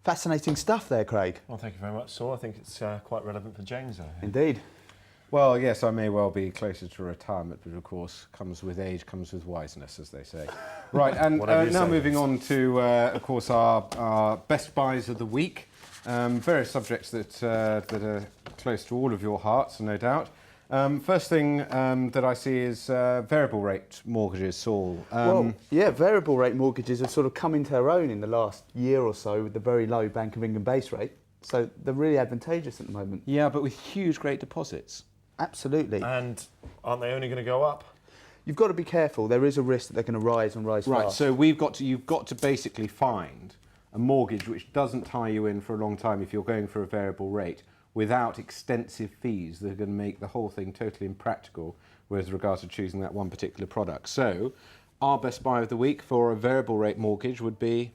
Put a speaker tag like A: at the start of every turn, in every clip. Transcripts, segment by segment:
A: Fascinating stuff there, Craig.
B: Well, thank you very much, Saul. I think it's quite relevant for James, though.
A: Indeed.
C: Well, yes, I may well be closer to retirement, but of course, comes with age, comes with wiseness, as they say. Right, and now moving on to, of course, our best buys of the week. Various subjects that are close to all of your hearts, no doubt. First thing that I see is variable rate mortgages, Saul.
A: Well, yeah, variable rate mortgages have sort of come into their own in the last year or so with the very low Bank of England base rate. So they're really advantageous at the moment.
C: Yeah, but with huge, great deposits.
A: Absolutely.
B: And aren't they only going to go up?
A: You've got to be careful. There is a risk that they're going to rise and rise
C: Right,
A: fast.
C: so you've got to basically find a mortgage which doesn't tie you in for a long time if you're going for a variable rate, without extensive fees that are going to make the whole thing totally impractical with regards to choosing that one particular product. So our best buy of the week for a variable rate mortgage would be?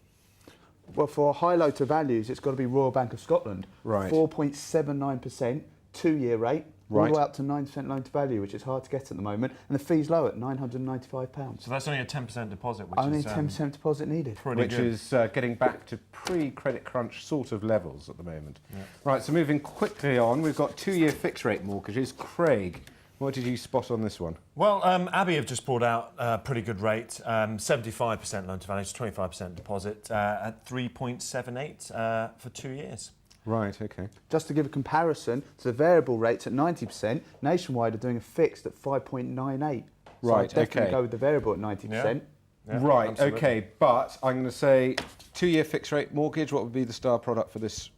A: Well, for high low to values, it's got to be Royal Bank of Scotland.
C: Right.
A: 4.79%, 2-year rate, all the way up to 9% loan to value, which is hard to get at the moment. And the fee's low at £995.
B: So that's only a 10% deposit, which
A: only
B: is...
A: Only 10% deposit needed.
C: Which is getting back to pre-credit crunch sort of levels at the moment.
B: Yeah.
C: Right, so moving quickly on, we've got 2-year fixed rate mortgages. Craig, what did you spot on this one?
B: Well, Abbey have just brought out a pretty good rate, 75% loan to value, 25% deposit at 3.78 for 2 years.
C: Right, OK.
A: Just to give a comparison to the variable rates at 90%, Nationwide are doing a fixed at 5.98. So
C: Right,
A: I'd definitely
C: OK.
A: go with the variable at 90%.
B: Yeah,
C: Right,
B: absolutely.
C: OK, but I'm going to say 2-year fixed rate mortgage, what would be the star product for this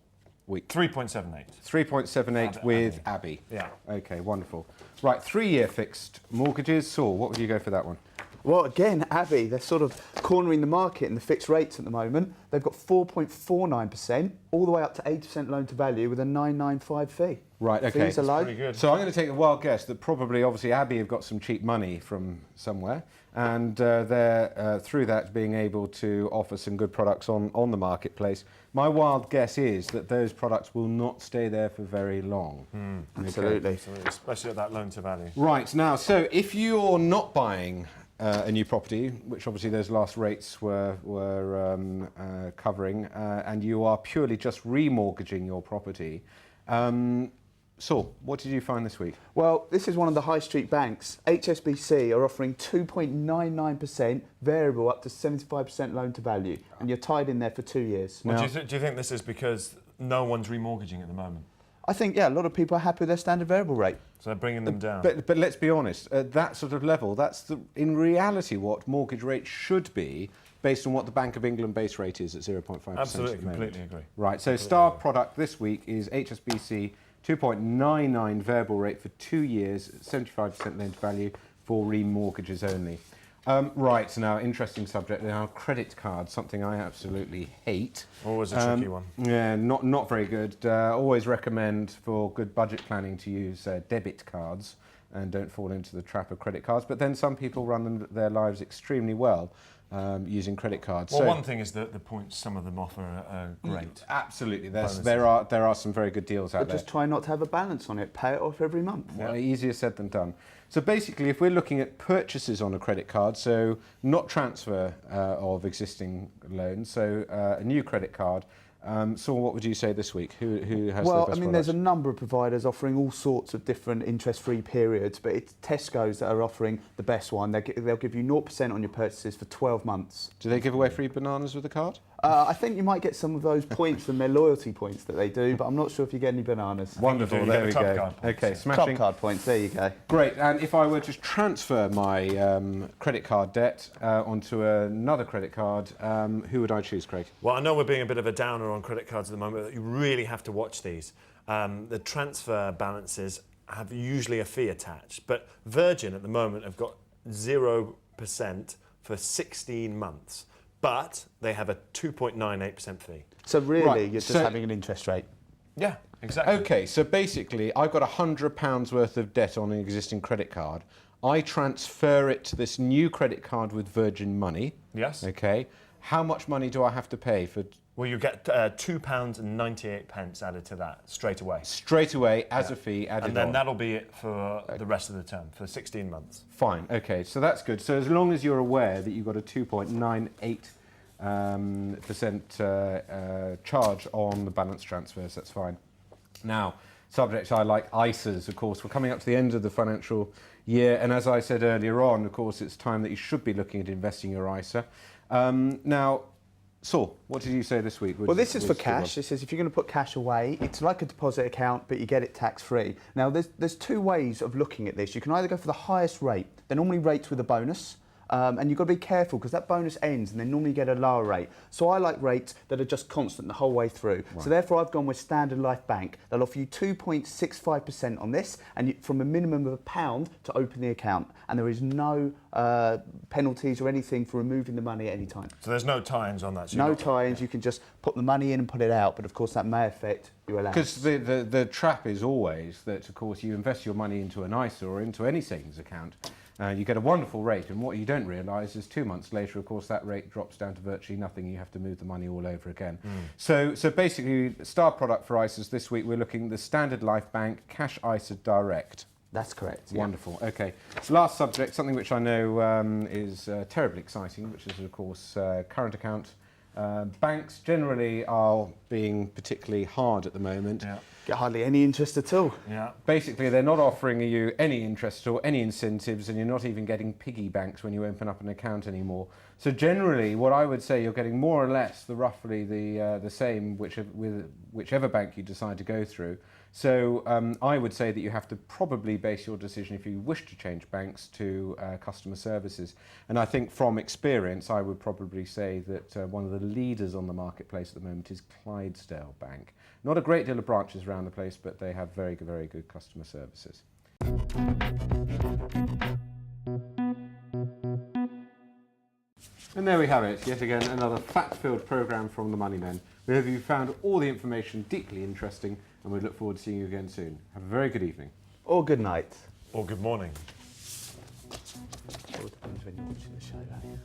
C: week?
B: 3.78.
C: 3.78 with Abbey.
B: Yeah.
C: OK, wonderful. Right, 3-year fixed mortgages. Saul, what would you go for that one?
A: Well, again, Abbey, they're sort of cornering the market in the fixed rates at the moment. They've got 4.49%, all the way up to 8% loan to value with a 995 fee.
C: Right, OK.
A: Fees are low.
B: Pretty good.
C: So I'm going to take a wild guess that probably, obviously, Abbey have got some cheap money from somewhere, and they're, through that, being able to offer some good products on the marketplace. My wild guess is that those products will not stay there for very long.
A: Absolutely.
B: Absolutely, especially at that loan to value.
C: Right, now, so if you're not buying a new property, which obviously those last rates were covering, and you are purely just remortgaging your property, Saul, what did you find this week?
A: Well, this is one of the high street banks. HSBC are offering 2.99% variable up to 75% loan to value, and you're tied in there for 2 years.
B: Well, do you think this is because no one's remortgaging at the moment?
A: I think, yeah, a lot of people are happy with their standard variable rate.
B: So they're bringing them down.
C: But let's be honest, at that sort of level, that's in reality what mortgage rates should be based on what the Bank of England base rate is at 0.5%.
B: Absolutely, completely agree.
C: Right, so star product this week is HSBC 2.99 variable rate for 2 years, 75% loan to value for remortgages only. Right, now, interesting subject now, credit cards, something I absolutely hate.
B: Always a tricky one.
C: Yeah, not very good. Always recommend for good budget planning to use debit cards and don't fall into the trap of credit cards. But then some people run their lives extremely well using credit cards.
B: Well,
C: so,
B: one thing is that the points some of them offer are great.
C: Absolutely, there are some very good deals out
A: But
C: there.
A: just try not to have a balance on it. Pay it off every month.
C: Well, easier said than done. So basically, if we're looking at purchases on a credit card, so not transfer of existing loans, so a new credit card, Saul, what would you say this week? Who has the best
A: Well, I mean, there's a
C: products?
A: number of providers offering all sorts of different interest-free periods, but it's Tesco's that are offering the best one. They'll give you 0% on your purchases for 12 months.
C: Do they give away free bananas with the card?
A: I think you might get some of those points from their loyalty points that they do, but I'm not sure if you get any bananas.
C: Wonderful,
B: You
C: there
B: get
C: we
B: the Club
C: go.
B: Card points,
C: Okay,
B: yeah.
C: smashing.
A: Club card points, there you go.
C: Great, and if I were to transfer my credit card debt onto another credit card, who would I choose, Craig?
B: Well, I know we're being a bit of a downer on credit cards at the moment, but you really have to watch these. The transfer balances have usually a fee attached, but Virgin at the moment have got 0% for 16 months, but they have a 2.98% fee.
A: So really,
C: Right,
A: you're just
C: so-
A: having an interest rate.
B: Yeah, exactly.
C: Okay, so basically, I've got £100 worth of debt on an existing credit card. I transfer it to this new credit card with Virgin Money.
B: Yes.
C: Okay. How much money do I have to pay for
B: Well, you get £2.98 added to that straight away.
C: straight away as a fee added
B: And then
C: on?
B: that'll be it for the rest of the term, for 16 months.
C: Fine. Okay, so that's good. So as long as you're aware that you've got a 2.98 charge on the balance transfers. That's fine. Now, subject I like, ISAs, of course. We're coming up to the end of the financial year, and as I said earlier on, of course, it's time that you should be looking at investing your ISA. Now, Saul, what did you say this week?
A: Well, this is for cash. It says if you're going to put cash away, it's like a deposit account, but you get it tax-free. Now, there's two ways of looking at this. You can either go for the highest rate. They're normally rates with a bonus. And you've got to be careful because that bonus ends and they normally get a lower rate. So I like rates that are just constant the whole way through. Right. So therefore I've gone with Standard Life Bank. They'll offer you 2.65% on this and from a minimum of £1 to open the account. And there is no penalties or anything for removing the money at any time.
B: So there's no tie-ins on that? So
A: no tie-ins, you can just put the money in and put it out, but of course that may affect your allowance.
C: Because the trap is always that, of course, you invest your money into an ISA or into any savings account, you get a wonderful rate, and what you don't realise is 2 months later, of course, that rate drops down to virtually nothing. You have to move the money all over again. So basically, star product for ISAs this week, we're looking at the Standard Life Bank Cash ISA Direct.
A: That's correct.
C: Wonderful. Yeah. Okay. So last subject, something which I know is terribly exciting, which is, of course, current account. Banks generally are being particularly hard at the moment.
A: Yeah. Get hardly any interest at all.
B: Yeah.
C: Basically, they're not offering you any interest or any incentives, and you're not even getting piggy banks when you open up an account anymore. So generally, what I would say, you're getting more or less roughly the same with whichever bank you decide to go through. So I would say that you have to probably base your decision, if you wish to change banks, to customer services. And I think from experience, I would probably say that one of the leaders on the marketplace at the moment is Clydesdale Bank. Not a great deal of branches around the place, but they have very, very good customer services. And there we have it, yet again another fact-filled programme from the Money Men. We hope you found all the information deeply interesting, and we look forward to seeing you again soon. Have a very good evening.
A: Or good night.
B: Or good morning.
A: It all depends when you're watching the show, don't you?